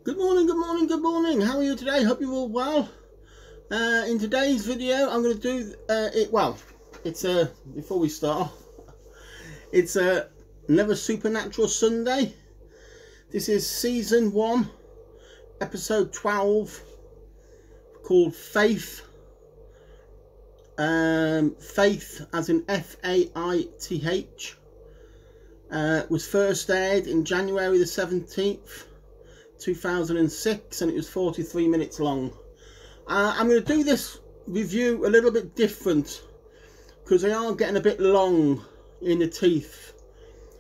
Good morning, good morning, good morning. How are you today? Hope you're all well. In today's video, I'm going to do before we start, it's another Supernatural Sunday. This is season 1, episode 12, called Faith. Faith, as in Faith, was first aired in January the 17th. 2006, and it was 43 minutes long. I'm going to do this review a little bit different because they are getting a bit long in the teeth.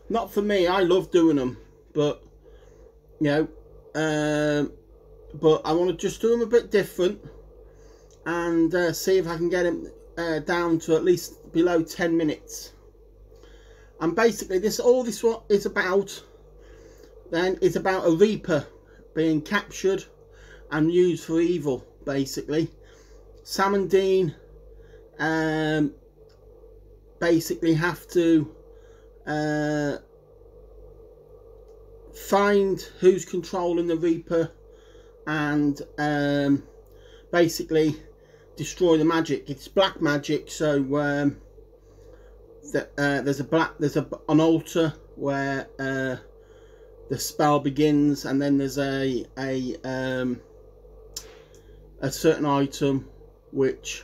Not for me, I love doing them, but you know, but I want to just do them a bit different and see if I can get them down to at least below 10 minutes. And basically, all this what is about then is about a Reaper being captured and used for evil. Basically, Sam and Dean basically have to find who's controlling the Reaper and basically destroy the magic. It's black magic, so there's an altar where the spell begins, and then there's a certain item which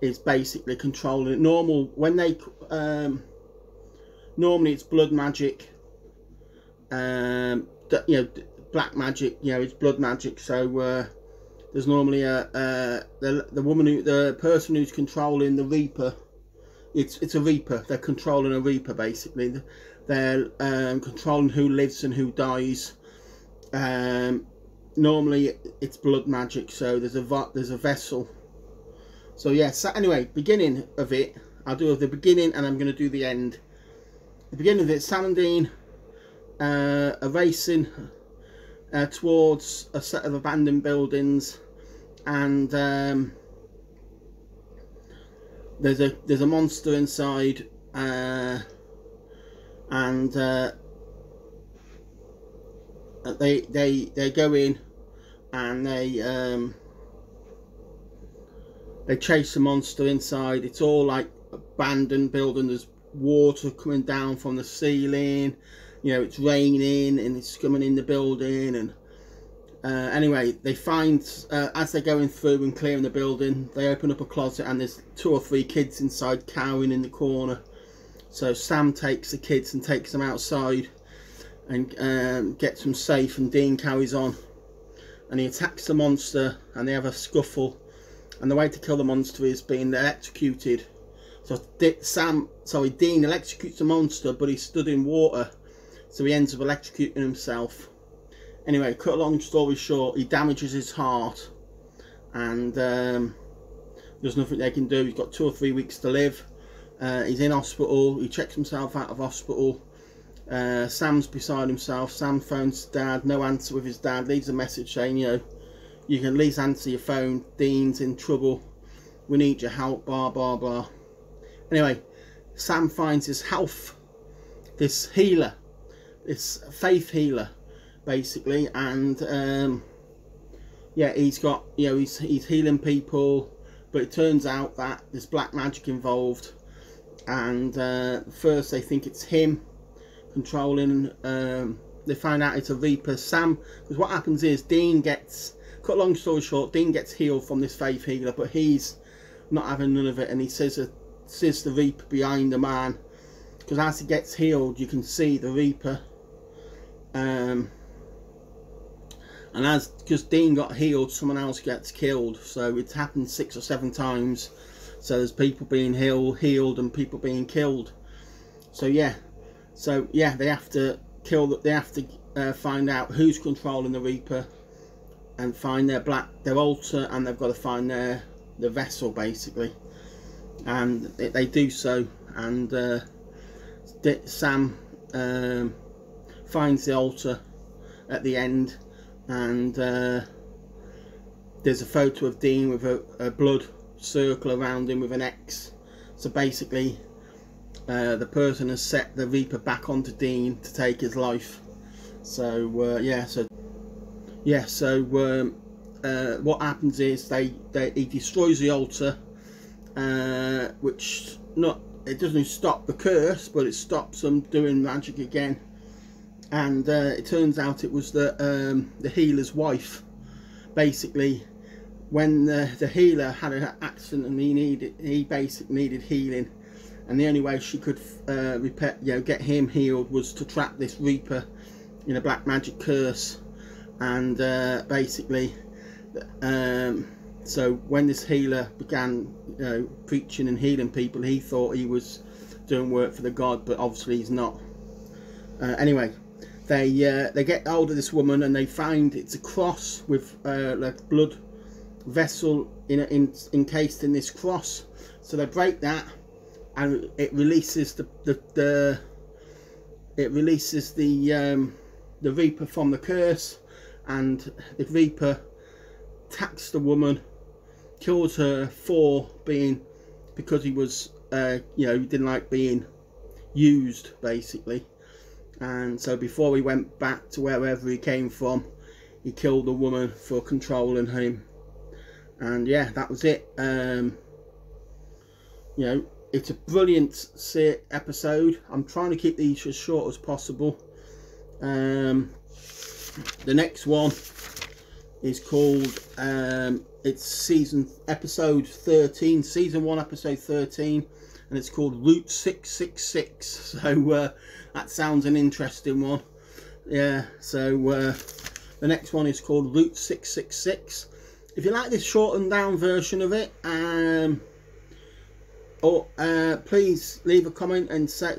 is basically controlling it. Normally it's blood magic, black magic, it's blood magic. So there's normally the person who's controlling the Reaper. It's a Reaper. They're controlling a Reaper basically. They're controlling who lives and who dies. Normally it's blood magic, so there's a vessel. So yes. So anyway, beginning of it, I'll do the beginning and I'm going to do the end. The beginning of it, Sam and Dean are racing towards a set of abandoned buildings, and there's a monster inside. And they go in and they chase the monster inside. It's all like abandoned building. There's water coming down from the ceiling. It's raining and it's coming in the building. And anyway, they find as they're going through and clearing the building, they open up a closet and there's 2 or 3 kids inside cowering in the corner. So Sam takes the kids and takes them outside and gets them safe, and Dean carries on and he attacks the monster and they have a scuffle, and the way to kill the monster is being electrocuted. So Dean electrocutes the monster, but he's stood in water, so he ends up electrocuting himself. Anyway, cut a long story short, he damages his heart, and there's nothing they can do. He's got 2 or 3 weeks to live. He's in hospital. He checks himself out of hospital. Sam's beside himself. Sam phones Dad, no answer with his dad, leaves a message saying, you can at least answer your phone, Dean's in trouble, we need your help, blah blah blah. Anyway, Sam finds his health, this healer, this faith healer basically, and he's got, he's healing people, but it turns out that there's black magic involved. And first they think it's him controlling. They find out it's a Reaper. Sam, because what happens is Dean gets, cut a long story short, Dean gets healed from this faith healer, but he's not having none of it, and he says the Reaper behind the man, because as he gets healed you can see the Reaper. And because Dean got healed, someone else gets killed, so it's happened 6 or 7 times. So there's people being healed and people being killed. So they have to find out who's controlling the Reaper and find their altar, and they've got to find the vessel basically. And they do so, and Sam finds the altar at the end, and there's a photo of Dean with a blood circle around him with an X. So basically the person has set the Reaper back onto Dean to take his life. So yeah, so what happens is he destroys the altar, which it doesn't stop the curse, but it stops them doing magic again. And it turns out it was the healer's wife. Basically, when the healer had an accident and he basically needed healing, and the only way she could repair, get him healed was to trap this Reaper in a black magic curse. And basically, so when this healer began preaching and healing people, he thought he was doing work for the god, but obviously he's not. Anyway, they get hold of this woman, and they find it's a cross with like blood vessel encased in this cross. So they break that, and it releases the Reaper from the curse. And the Reaper attacks the woman, kills her because he was he didn't like being used, basically. And so before he went back to wherever he came from, he killed the woman for controlling him. And yeah, that was it. It's a brilliant episode. I'm trying to keep these as short as possible. The next one is called it's episode 13, season 1, episode 13, and it's called Route 666. So that sounds an interesting one. Yeah, so the next one is called Route 666. If you like this shortened down version of it, please leave a comment and say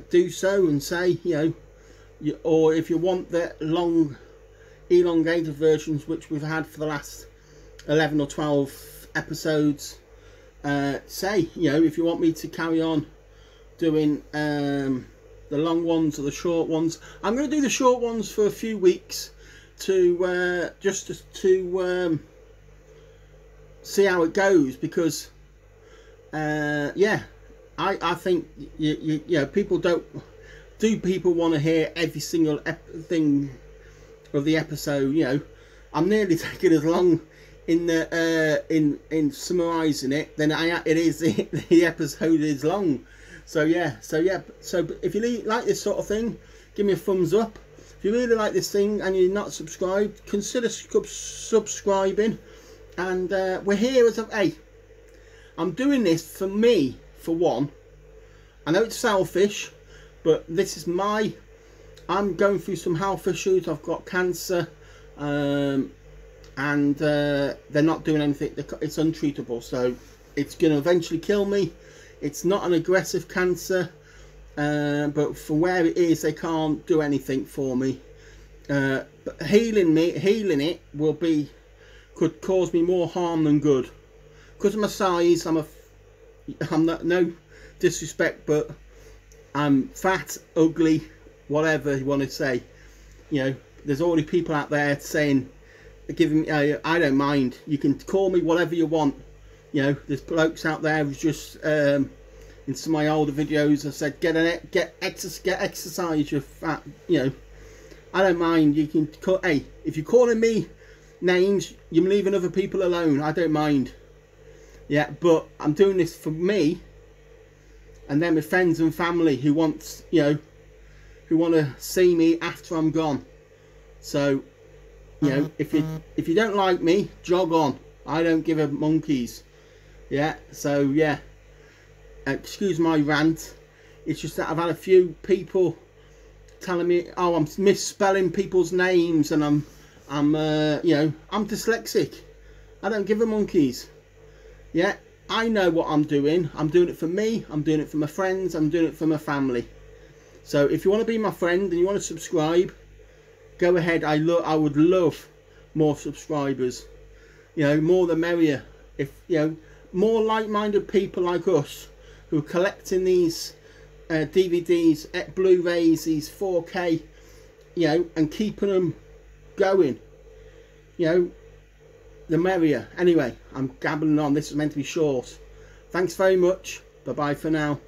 or if you want the long elongated versions which we've had for the last 11 or 12 episodes, if you want me to carry on doing the long ones or the short ones. I'm going to do the short ones for a few weeks to see how it goes, because I think people want to hear every single thing of the episode. I'm nearly taking as long in summarizing it than the episode is long. So if you like this sort of thing, give me a thumbs up. If you really like this thing and you're not subscribed, consider subscribing. And we're here as I'm doing this for me, for one. I know it's selfish, but this is I'm going through some health issues. I've got cancer, and they're not doing anything. It's untreatable, so it's going to eventually kill me. It's not an aggressive cancer, but for where it is, they can't do anything for me. But healing it could cause me more harm than good. Because of my size, I'm not, no disrespect, but I'm fat, ugly, whatever you want to say. There's already people out there saying, giving me, I don't mind, you can call me whatever you want. There's blokes out there who's just in some of my older videos I said, get exercise, you're fat. I don't mind. You can call, if you're calling me names, you're leaving other people alone. I don't mind. Yeah, but I'm doing this for me, and then my friends and family who want to see me after I'm gone. So, if you don't like me, jog on. I don't give a monkeys. Yeah. So yeah. Excuse my rant. It's just that I've had a few people telling me, oh, I'm misspelling people's names, and I'm dyslexic. I don't give a monkeys. Yeah, I know what I'm doing. I'm doing it for me. I'm doing it for my friends. I'm doing it for my family. So if you want to be my friend and you want to subscribe, go ahead. I would love more subscribers. More the merrier. If more like-minded people like us who are collecting these DVDs, Blu-rays, these 4K, and keeping them going, the merrier. Anyway, I'm gabbling on. This is meant to be short. Thanks very much. Bye bye for now.